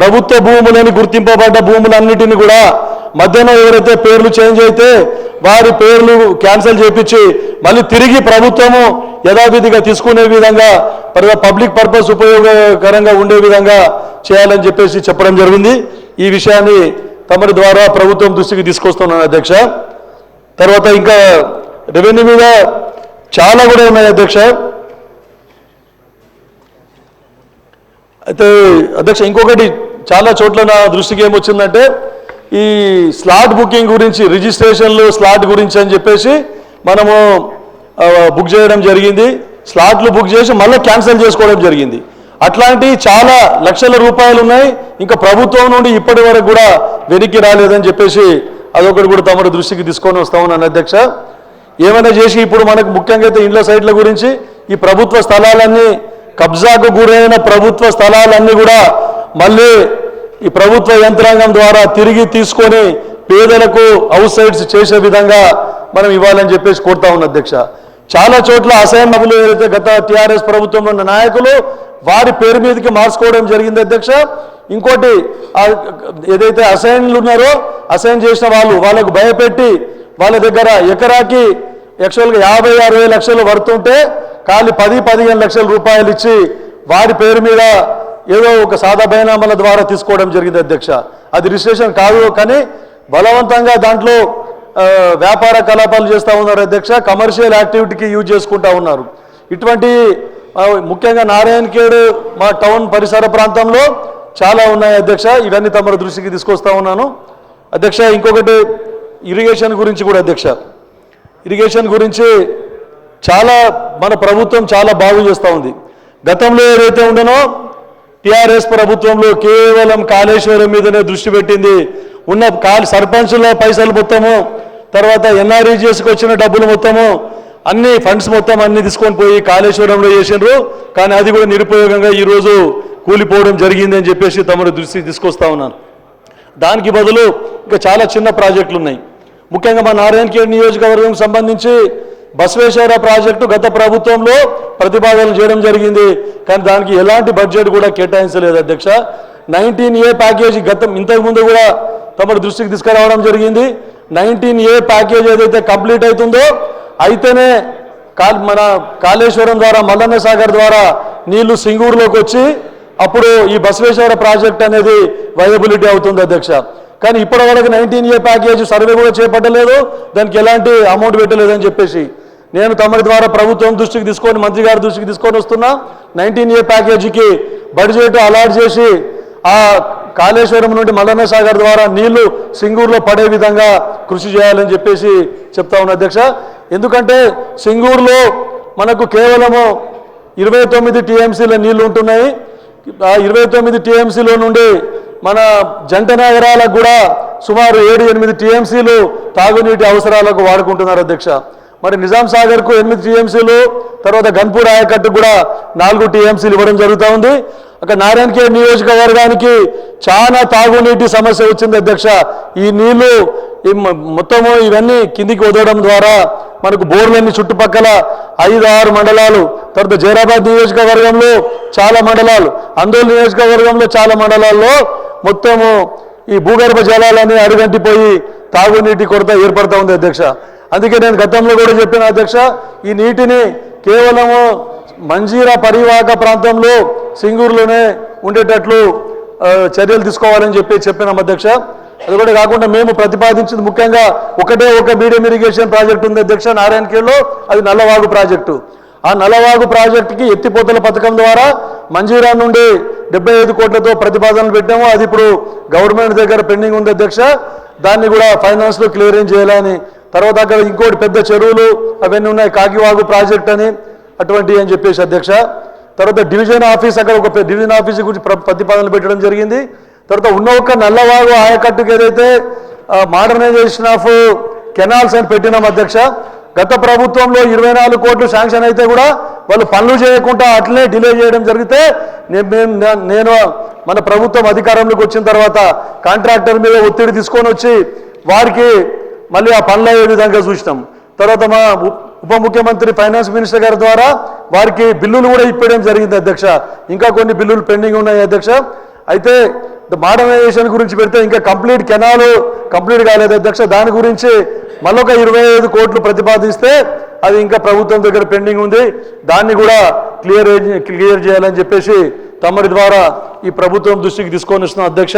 ప్రభుత్వ భూములని గుర్తింపబడ్డ భూములన్నిటిని కూడా మధ్యలో ఎవరైతే పేర్లు చేంజ్ అయితే వారి పేర్లు క్యాన్సిల్ చేయించి మళ్ళీ తిరిగి ప్రభుత్వము యథావిధిగా తీసుకునే విధంగా పబ్లిక్ పర్పస్ ఉపయోగకరంగా ఉండే విధంగా చేయాలని చెప్పేసి చెప్పడం జరిగింది. ఈ విషయాన్ని తమరి ద్వారా ప్రభుత్వం దృష్టికి తీసుకొస్తున్నాను అధ్యక్ష. తర్వాత ఇంకా రెవెన్యూ మీద చాలా కూడా ఉన్నాయి అధ్యక్ష. అయితే అధ్యక్ష ఇంకొకటి చాలా చోట్ల నా దృష్టికి ఏమొచ్చిందంటే ఈ స్లాట్ బుకింగ్ గురించి, రిజిస్ట్రేషన్లు స్లాట్ గురించి అని చెప్పేసి మనము బుక్ చేయడం జరిగింది. స్లాట్లు బుక్ చేసి మళ్ళీ క్యాన్సిల్ చేసుకోవడం జరిగింది. అట్లాంటి చాలా లక్షల రూపాయలు ఉన్నాయి, ఇంకా ప్రభుత్వం నుండి ఇప్పటి వరకు కూడా వెనక్కి రాలేదని చెప్పేసి అదొకటి కూడా తమ దృష్టికి తీసుకొని వస్తా ఉన్నాను అధ్యక్ష. ఏమైనా చేసి ఇప్పుడు మనకు ముఖ్యంగా అయితే ఇండ్ల సైట్ల గురించి ఈ ప్రభుత్వ స్థలాలన్నీ కబ్జాకు గురైన ప్రభుత్వ స్థలాలన్నీ కూడా మళ్ళీ ఈ ప్రభుత్వ యంత్రాంగం ద్వారా తిరిగి తీసుకొని పేదలకు హౌస్ సైట్స్ చేసే విధంగా మనం ఇవ్వాలని చెప్పేసి కోరుతా ఉన్న అధ్యక్ష. చాలా చోట్ల అసైన్లు ఏదైతే గత టీఆర్ఎస్ ప్రభుత్వంలో ఉన్న నాయకులు వారి పేరు మీదకి మార్చుకోవడం జరిగింది అధ్యక్ష. ఇంకోటి ఏదైతే అసైన్లు ఉన్నారో అసైన్ చేసిన వాళ్ళకు భయపెట్టి వాళ్ళ దగ్గర ఎకరాకి యాక్చువల్గా 50-60 లక్షలు వర్తుంటే ఖాళీ 10-15 లక్షల రూపాయలు ఇచ్చి వారి పేరు మీద ఏదో ఒక సాదా బైనామాల ద్వారా తీసుకోవడం జరిగింది అధ్యక్ష. అది రిజిస్ట్రేషన్ కాదు కానీ బలవంతంగా దాంట్లో వ్యాపార కలాపాలు చేస్తూ ఉన్నారు అధ్యక్ష. కమర్షియల్ యాక్టివిటీకి యూజ్ చేసుకుంటా ఉన్నారు. ఇటువంటి ముఖ్యంగా నారాయణఖేడ్ మా టౌన్ పరిసర ప్రాంతంలో చాలా ఉన్నాయి అధ్యక్ష. ఇవన్నీ తమ దృష్టికి తీసుకొస్తా ఉన్నాను అధ్యక్ష. ఇంకొకటి ఇరిగేషన్ గురించి కూడా అధ్యక్ష. ఇరిగేషన్ గురించి చాలా మన ప్రభుత్వం చాలా బాగు చేస్తూ ఉంది. గతంలో ఏదైతే ఉండనో టీఆర్ఎస్ ప్రభుత్వంలో కేవలం కాళేశ్వరం మీదనే దృష్టి పెట్టింది. ఉన్న సర్పంచుల పైసలు మొత్తము, తర్వాత ఎన్ఆర్ఈజీఎస్కి వచ్చిన డబ్బులు మొత్తము, అన్ని ఫండ్స్ మొత్తం అన్ని తీసుకొని పోయి కాళేశ్వరంలో చేసినారు. కానీ అది కూడా నిరుపయోగంగా ఈరోజు కూలిపోవడం జరిగింది అని చెప్పేసి తమ దృష్టికి తీసుకొస్తా ఉన్నాను. దానికి బదులు ఇంకా చాలా చిన్న ప్రాజెక్టులు ఉన్నాయి. ముఖ్యంగా మా నారాయణఖేడ్ నియోజకవర్గం సంబంధించి బసవేశ్వర ప్రాజెక్టు గత ప్రభుత్వంలో ప్రతిపాదనలు చేయడం జరిగింది. కానీ దానికి ఎలాంటి బడ్జెట్ కూడా కేటాయించలేదు అధ్యక్ష. 19A ప్యాకేజీ ఇంతకుముందు కూడా తమ దృష్టికి తీసుకురావడం జరిగింది. 19A ప్యాకేజ్ ఏదైతే కంప్లీట్ అవుతుందో అయితేనే మన కాళేశ్వరం ద్వారా మల్లన్న సాగర్ ద్వారా నీళ్లు సింగూరులోకి వచ్చి అప్పుడు ఈ బసవేశ్వర ప్రాజెక్ట్ అనేది వైయబిలిటీ అవుతుంది అధ్యక్ష. కానీ ఇప్పటి వరకు 19A ప్యాకేజ్ సర్వే కూడా చేపట్టలేదు, దానికి ఎలాంటి అమౌంట్ పెట్టలేదని చెప్పేసి నేను తమరి ద్వారా ప్రభుత్వం దృష్టికి తీసుకొని మంత్రి గారి దృష్టికి తీసుకొని వస్తున్నా. 19A ప్యాకేజీకి బడ్జెట్ అలాట్ చేసి ఆ కాళేశ్వరం నుండి మల్లన్న సాగర్ ద్వారా నీళ్లు సింగూరులో పడే విధంగా కృషి చేయాలని చెప్పేసి చెప్తా ఉన్నా అధ్యక్ష. ఎందుకంటే సింగూరులో మనకు కేవలము 29 TMCల నీళ్లు ఉంటున్నాయి. ఆ 29 TMCలో నుండి మన జంట నగరాలకు కూడా సుమారు 7-8 TMCలు తాగునీటి అవసరాలకు వాడుకుంటున్నారు అధ్యక్ష. మరి నిజాం సాగర్కు 8 TMCలు, తర్వాత గన్పూర్ ఆయకట్టు కూడా 4 TMCలు ఇవ్వడం జరుగుతూ ఉంది. అక్కడ నారాయణఖేడ్ నియోజకవర్గానికి చాలా తాగునీటి సమస్య వచ్చింది అధ్యక్ష. ఈ నీళ్లు మొత్తము ఇవన్నీ కిందికి వదలడం ద్వారా మనకు బోర్లన్నీ చుట్టుపక్కల 5-6 మండలాలు, తర్వాత జైరాబాద్ నియోజకవర్గంలో చాలా మండలాలు, అందోల్ నియోజకవర్గంలో చాలా మండలాల్లో మొత్తము ఈ భూగర్భ జలాలన్నీ అడుగంటిపోయి తాగునీటి కొరత ఏర్పడుతూ ఉంది అధ్యక్ష. అందుకే నేను గతంలో కూడా చెప్పిన అధ్యక్ష, ఈ నీటిని కేవలము మంజీరా పరివాహక ప్రాంతంలో సింగూరులోనే ఉండేటట్లు చర్యలు తీసుకోవాలని చెప్పినాం అధ్యక్ష. అది కూడా కాకుండా మేము ప్రతిపాదించింది ముఖ్యంగా ఒకటే ఒక మీడియం ఇరిగేషన్ ప్రాజెక్ట్ ఉంది అధ్యక్ష నారాయణఖేడ్లో, అది నల్లవాగు ప్రాజెక్టు. ఆ నల్లవాగు ప్రాజెక్టుకి ఎత్తిపోతల పథకం ద్వారా మంజీరా నుండి 75 కోట్లతో ప్రతిపాదనలు పెట్టాము. అది ఇప్పుడు గవర్నమెంట్ దగ్గర పెండింగ్ ఉంది అధ్యక్ష. దాన్ని కూడా ఫైనాన్స్లో క్లియరెన్స్ చేయాలని, తర్వాత అక్కడ ఇంకోటి పెద్ద చెరువులు అవన్నీ ఉన్నాయి, కాకివాగు ప్రాజెక్ట్ అని అటువంటివి అని చెప్పేసి అధ్యక్ష. తర్వాత డివిజన్ ఆఫీస్, అక్కడ ఒక డివిజన్ ఆఫీస్ గురించి ప్రతిపాదనలు పెట్టడం జరిగింది. తర్వాత ఉన్న ఒక నల్లవాగు ఆయకట్టుకు ఏదైతే మోడర్నైజేషన్ ఆఫ్ కెనాల్స్ అని పెట్టినాం అధ్యక్ష. గత ప్రభుత్వంలో 24 కోట్లు శాంక్షన్ అయితే కూడా వాళ్ళు పనులు చేయకుండా అట్లనే డిలే చేయడం జరిగితే నేను మన ప్రభుత్వం అధికారంలోకి వచ్చిన తర్వాత కాంట్రాక్టర్ మీద ఒత్తిడి తీసుకొని వచ్చి వారికి మళ్ళీ ఆ పనులు అయ్యే విధంగా చూసినాం. తర్వాత మా ఉప ముఖ్యమంత్రి ఫైనాన్స్ మినిస్టర్ గారి ద్వారా వారికి బిల్లులు కూడా ఇప్పడం జరిగింది అధ్యక్ష. ఇంకా కొన్ని బిల్లులు పెండింగ్ ఉన్నాయి అధ్యక్ష. అయితే మోడర్నైజేషన్ గురించి పెడితే ఇంకా కంప్లీట్ కెనాల్ కంప్లీట్ కాలేదు అధ్యక్ష. దాని గురించి మళ్ళొక 25 కోట్లు ప్రతిపాదిస్తే అది ఇంకా ప్రభుత్వం దగ్గర పెండింగ్ ఉంది. దాన్ని కూడా క్లియర్ చేయాలని చెప్పేసి తమరి ద్వారా ఈ ప్రభుత్వం దృష్టికి తీసుకొని వస్తున్నాం అధ్యక్ష.